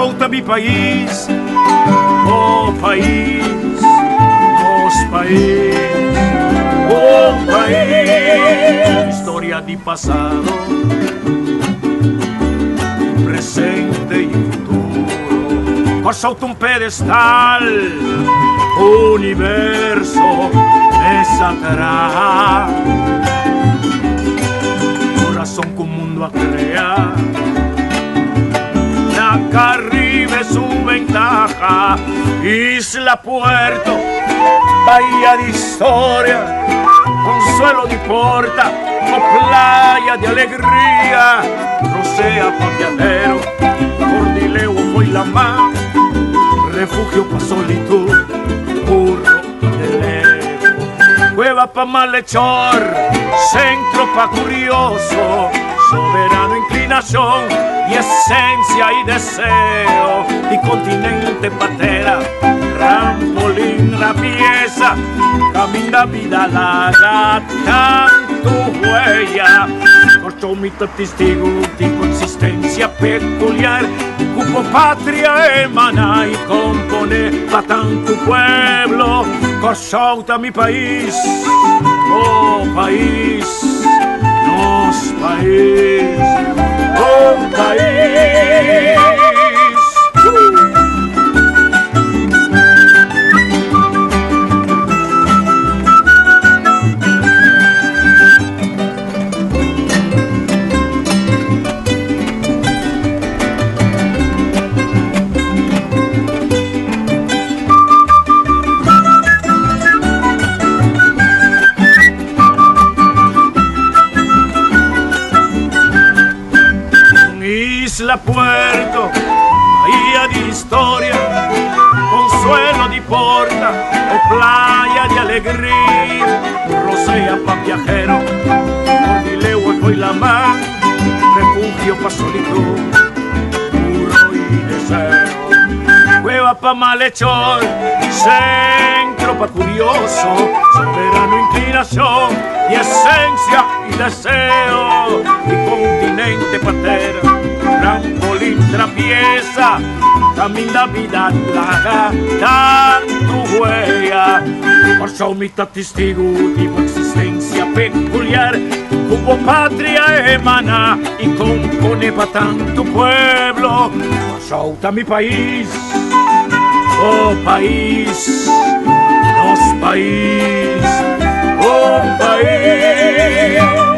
Escolta mi país, oh país, nos país, oh país. Historia di pasado, presente y futuro, con sotto un pedestal, universo me sacará. Corazón que un mundo a crear, acá arriba es su ventaja. Isla, puerto, bahía de historia, consuelo de porta, o playa de alegría. Rosea pa' viajero, Cordileo foi la mar, refugio pa' solitud, burro de lejos. Cueva pa' malhechor, centro pa' curioso, soberano inclinación y esencia y deseo, y continente patera, trampolín la pieza, camina vida larga, tanto huella, corto mito testigo de consistencia peculiar, cupo patria emana y compone pa' tanto pueblo, corchouta mi país, oh país, nos país, oh país. Isla, puerto, bahía de historia, consuelo de porta, o playa de alegría, rosea pa' viajero, Cordileo foi la mar, refugio pa' solitud, burro y deseo, cueva pa' malhechor, centro pa' curioso, soberano inclinación y esencia y deseo, y continente patera, trampolín trapieza, camina vida larga, tanto huella, por mitad testigo de una existencia peculiar, como patria emana y compone pa' tanto pueblo, por mi país, oh país, nos país, oh país.